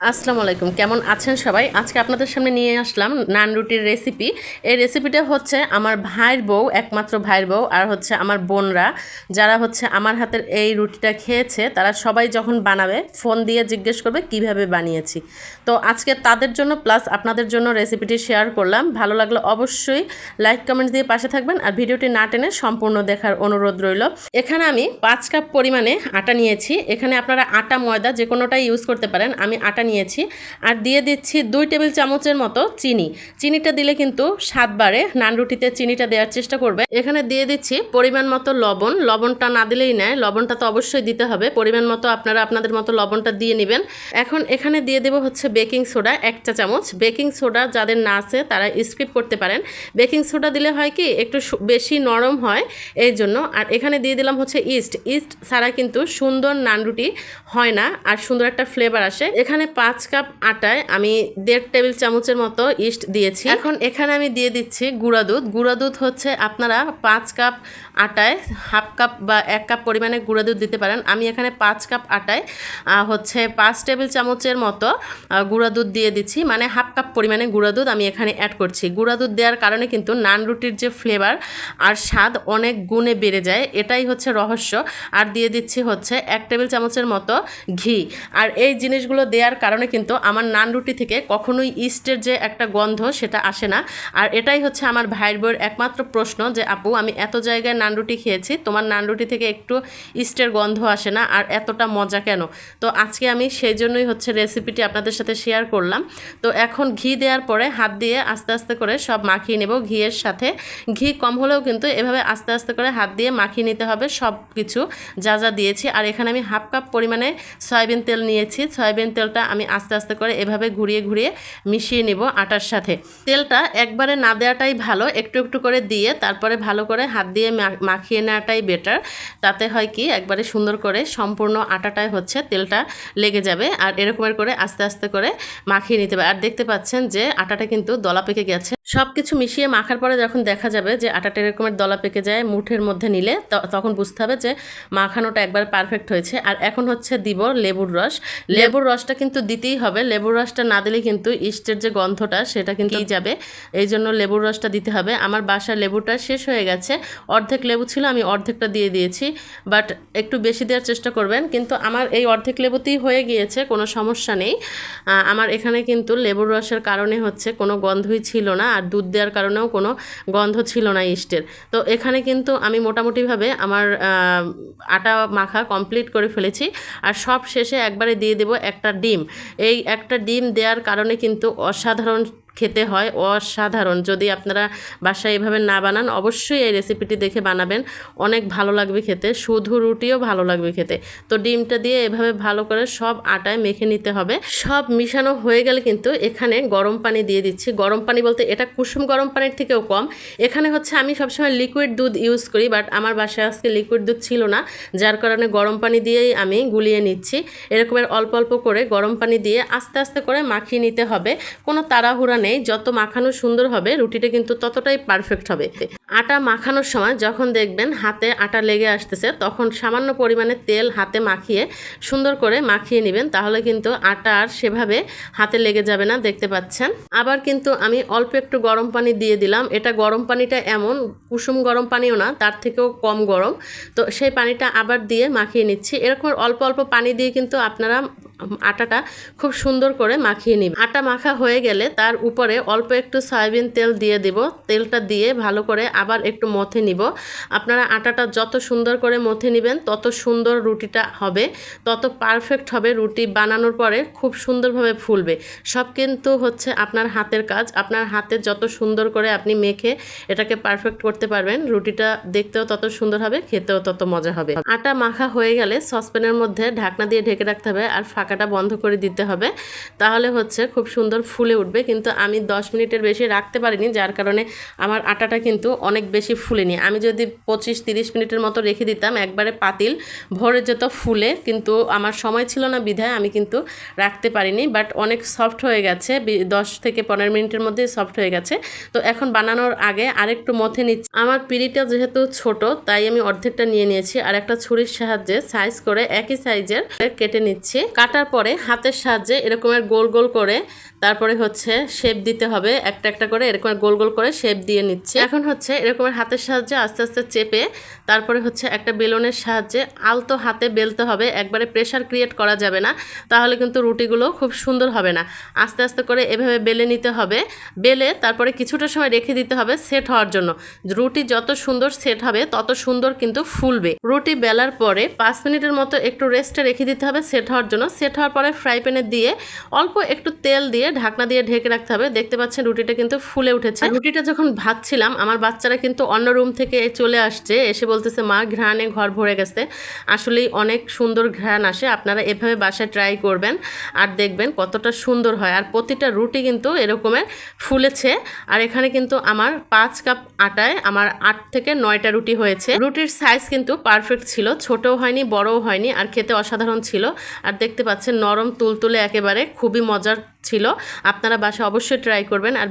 আসসালামু আলাইকুম, কেমন আছেন সবাই? আজকে আপনাদের সামনে নিয়ে আসলাম নান রুটির রেসিপি। এই রেসিপিটা হচ্ছে আমার ভাইয়ের বউ, একমাত্র ভাইয়ের বউ আর হচ্ছে আমার বোনরা, যারা হচ্ছে আমার হাতের এই রুটিটা খেয়েছে, তারা সবাই যখন বানাবে ফোন দিয়ে জিজ্ঞেস করবে কিভাবে বানিয়েছি। তো আজকে তাদের জন্য প্লাস আপনাদের জন্য রেসিপিটি শেয়ার করলাম। ভালো লাগলে অবশ্যই লাইক কমেন্টস দিয়ে পাশে থাকবেন আর ভিডিওটি না টেনে সম্পূর্ণ দেখার অনুরোধ রইল। এখানে আমি 5 কাপ পরিমাণে আটা নিয়েছি। এখানে আপনারা আটা ময়দা যে কোনোটাই ইউজ করতে পারেন। আমি আটা নিয়েছি আর দিয়ে দিচ্ছি 2 টেবিল চামচের মতো চিনি। চিনিটা দিলে কিন্তু স্বাদ বাড়ে, নান রুটিতে চিনিটা দেওয়ার চেষ্টা করবে। এখানে দিয়ে দিচ্ছি পরিমাণ মতো লবণ। লবণটা না দিলেই নয়, লবণটা তো অবশ্যই দিতে হবে। পরিমাণ মতো আপনারা আপনাদের মতো লবণটা দিয়ে নেবেন। এখন এখানে দিয়ে দেবো হচ্ছে বেকিং সোডা 1 চা চামচ। বেকিং সোডা যাদের না আছে তারা স্কিপ করতে পারেন। বেকিং সোডা দিলে হয় কি একটু বেশি নরম হয় এই জন্য। আর এখানে দিয়ে দিলাম হচ্ছে ইস্ট। ইস্ট ছাড়া কিন্তু সুন্দর নান রুটি হয় না আর সুন্দর একটা ফ্লেভার আসে। এখানে 5 কাপ আটায় আমি 1.5 টেবিল চামচের মতো ইস্ট দিয়েছি। এখন এখানে আমি দিয়ে দিচ্ছি গুঁড়া দুধ। গুঁড়া দুধ হচ্ছে আপনারা 5 কাপ আটায় হাফ কাপ বা 1 কাপ পরিমাণে গুঁড়া দুধ দিতে পারেন। আমি এখানে 5 কাপ আটায় হচ্ছে 5 টেবিল চামচের মতো গুঁড়া দুধ দিয়ে দিচ্ছি, মানে হাফ কাপ পরিমাণে গুঁড়া দুধ আমি এখানে অ্যাড করছি। গুঁড়া দুধ দেওয়ার কারণে কিন্তু নান রুটির যে ফ্লেভার আর স্বাদ অনেক গুণে বেড়ে যায়, এটাই হচ্ছে রহস্য। আর দিয়ে দিচ্ছি হচ্ছে 1 টেবিল চামচের মতো ঘি। আর এই জিনিসগুলো দেওয়ার কারণে কিন্তু আমার নান রুটি থেকে কখনোই ইস্টের যে একটা গন্ধ সেটা আসে না। আর এটাই হচ্ছে আমার ভাইয়ের বউয়ের একমাত্র প্রশ্ন যে আপু, আমি এত জায়গায় নান রুটি খেয়েছি, তোমার নান রুটি থেকে একটু ইস্টের গন্ধ আসে না, আর এতটা মজা কেন? তো আজকে আমি সেই জন্যই হচ্ছে রেসিপিটি আপনাদের সাথে শেয়ার করলাম। তো এখন ঘি দেওয়ার পরে হাত দিয়ে আস্তে আস্তে করে সব মাখিয়ে নেব ঘিয়ের সাথে। ঘি কম হলেও কিন্তু এভাবে আস্তে আস্তে করে হাত দিয়ে মাখিয়ে নিতে হবে সব কিছু যা যা দিয়েছি। আর এখানে আমি হাফ কাপ পরিমাণে সয়াবিন তেল নিয়েছি। সয়াবিন তেলটা আমি আস্তে আস্তে করে এভাবে ঘুরিয়ে ঘুরিয়ে মিশিয়ে নেব আটার সাথে। তেলটা একবারে না দেওয়াটাই ভালো, একটু একটু করে দিয়ে তারপরে ভালো করে হাত দিয়ে মাখিয়ে নেওয়াটাই বেটার। তাতে হয় কি একবারে সুন্দর করে সম্পূর্ণ আটাটায় হচ্ছে তেলটা লেগে যাবে। আর এরকমের করে আস্তে আস্তে করে মাখিয়ে নিতে হবে। আর দেখতে পাচ্ছেন যে আটাটা কিন্তু দলা পেকে গেছে। সব কিছু মিশিয়ে মাখার পরে যখন দেখা যাবে যে আটাটা এরকমের দলা পেকে যায় মুঠের মধ্যে নিলে, তখন বুঝতে হবে যে মাখানোটা একবার পারফেক্ট হয়েছে। আর এখন হচ্ছে দিব লেবুর রস। লেবুর রসটা কিন্তু দিতেই হবে। লেবুর রসটা না দিলে কিন্তু ইস্টের যে গন্ধটা সেটা কিন্তু যাবে, এই জন্য লেবুর রসটা দিতে হবে। আমার বাসার লেবুটা শেষ হয়ে গেছে, অর্ধেক লেবু ছিল, আমি অর্ধেকটা দিয়ে দিয়েছি। বাট একটু বেশি দেওয়ার চেষ্টা করবেন, কিন্তু আমার এই অর্ধেক লেবুতেই হয়ে গিয়েছে, কোনো সমস্যা নেই। আমার এখানে কিন্তু লেবুর রসের কারণে হচ্ছে কোনো গন্ধই ছিল না, আর দুধ দেওয়ার কারণেও কোনো গন্ধ ছিল না ইস্টের। তো এখানে কিন্তু আমি মোটামুটিভাবে আমার আটা মাখা কমপ্লিট করে ফেলেছি। আর সব শেষে একবারে দিয়ে দেব একটা ডিম। এই একটা ডিম দেওয়ার কারণে কিন্তু অসাধারণ খেতে হয়, অসাধারণ। যদি আপনারা বাসায় এভাবে না বানান, অবশ্যই এই রেসিপিটি দেখে বানাবেন, অনেক ভালো লাগবে খেতে, শুধু রুটিও ভালো লাগবে খেতে। তো ডিমটা দিয়ে এভাবে ভালো করে সব আটায় মেখে নিতে হবে। সব মিশানো হয়ে গেলে কিন্তু এখানে গরম পানি দিয়ে দিচ্ছি। গরম পানি বলতে এটা কুসুম গরম পানির থেকেও কম। এখানে হচ্ছে আমি সবসময় লিকুইড দুধ ইউজ করি, বাট আমার বাসায় আজকে লিকুইড দুধ ছিল না, যার কারণে গরম পানি দিয়েই আমি গুলিয়ে নিচ্ছি। এরকমের অল্প অল্প করে গরম পানি দিয়ে আস্তে আস্তে করে মাখিয়ে নিতে হবে, কোনো তাড়াহুড়া নেই। যত মাখানো সুন্দর হবে রুটিটা কিন্তু ততটাই পারফেক্ট হবে। আটা মাখানোর সময় যখন দেখবেন হাতে আটা লেগে আসতেছে, তখন সামান্য পরিমাণে তেল হাতে মাখিয়ে সুন্দর করে মাখিয়ে নেবেন, তাহলে কিন্তু আটা আর সেভাবে হাতে লেগে যাবে না, দেখতে পাচ্ছেন। আবার কিন্তু আমি অল্প একটু গরম পানি দিয়ে দিলাম। এটা গরম পানিটা এমন কুসুম গরম পানিও না, তার থেকেও কম গরম। তো সেই পানিটা আবার দিয়ে মাখিয়ে নিচ্ছি। এরকম অল্প অল্প পানি দিয়ে কিন্তু আপনারা আটাটা খুব সুন্দর করে মাখিয়ে নিব। আটা মাখা হয়ে গেলে তার উপরে অল্প একটু সয়াবিন তেল দিয়ে দেব। তেলটা দিয়ে ভালো করে আবার একটু মথে নিব। আপনারা আটাটা যত সুন্দর করে মথে নেবেন তত সুন্দর রুটিটা হবে, তত পারফেক্ট হবে। রুটি বানানোর পরে খুব সুন্দরভাবে ফুলবে। সব কিন্তু হচ্ছে আপনার হাতের কাজ। আপনার হাতে যত সুন্দর করে আপনি মেখে এটাকে পারফেক্ট করতে পারবেন, রুটিটা দেখতেও তত সুন্দর হবে, খেতেও তত মজা হবে। আটা মাখা হয়ে গেলে সসপ্যানের মধ্যে ঢাকনা দিয়ে ঢেকে রাখতে হবে আর ফাঁকাটা বন্ধ করে দিতে হবে, তাহলে হচ্ছে খুব সুন্দর ফুলে উঠবে। কিন্তু আমি 10 মিনিটের বেশি রাখতে পারিনি, যার কারণে আমার আটাটা কিন্তু অনেক বেশি ফুলেনি। আমি যদি 25-30 মিনিটের মতো রেখে দিতাম একবারে পাতিল ভরে যেত ফুলে, কিন্তু আমার সময় ছিল না বিধায় আমি কিন্তু রাখতে পারিনি। বাট অনেক সফট হয়ে গেছে, 10 থেকে 15 মিনিটের মধ্যে সফট হয়ে গেছে। তো এখন বানানোর আগে আরেকটু মথে নিচ্ছি। আমার পিঁড়িটা যেহেতু ছোট তাই আমি অর্ধেকটা নিয়ে নিয়েছি, আর একটা ছুরির সাহায্যে সাইজ করে একই সাইজের কেটে নিচ্ছি। কাটার পরে হাতের সাহায্যে এরকমের গোল গোল করে তারপরে হচ্ছে শেপ দিতে হবে, একটা একটা করে এরকম গোল গোল করে শেপ দিয়ে নিচ্ছি। এখন হচ্ছে এরকমের হাতের সাহায্যে আস্তে আস্তে চেপে তারপরে হচ্ছে একটা বেলনের সাহায্যে আলতো হাতে বেলতে হবে, একবারে প্রেশার ক্রিয়েট করা যাবে না, তাহলে কিন্তু রুটিগুলো খুব সুন্দর হবে না। আস্তে আস্তে করে এভাবে বেলে নিতে হবে, বেলে তারপরে কিছুটা সময় রেখে দিতে হবে সেট হওয়ার জন্য। রুটি যত সুন্দর সেট হবে তত সুন্দর কিন্তু ফুলবে। রুটি বেলার পরে 5 মিনিটের মতো একটু রেস্টে রেখে দিতে হবে সেট হওয়ার জন্য। সেট হওয়ার পরে ফ্রাই প্যানে দিয়ে অল্প একটু তেল দিয়ে ঢাকনা দিয়ে ঢেকে রাখতে হবে। দেখতে পাচ্ছেন রুটিটা কিন্তু ফুলে উঠেছে। রুটিটা যখন ভাজছিলাম আমার বাচ্চারা কিন্তু অন্য রুম থেকে চলে আসছে, এসে বলতেছে মা ঘ্রাণে ঘর ভরে গেছে। আসলেই অনেক সুন্দর ঘ্রাণ আসে, আপনারা এভাবে বাসায় ট্রাই করবেন আর দেখবেন কতটা সুন্দর হয়। আর প্রতিটা রুটি কিন্তু এরকমের ফুলেছে। আর এখানে কিন্তু আমার 5 কাপ আটায় আমার 8 থেকে 9টা রুটি হয়েছে। রুটির সাইজ কিন্তু পারফেক্ট ছিল, ছোটও হয়নি বড়ও হয়নি, আর খেতে অসাধারণ ছিল। আর দেখতে পাচ্ছেন নরম তুলতুলে একেবারে, খুবই মজার ছিল। আপনারা বাসায় অবশ্যই ট্রাই করবেন। আর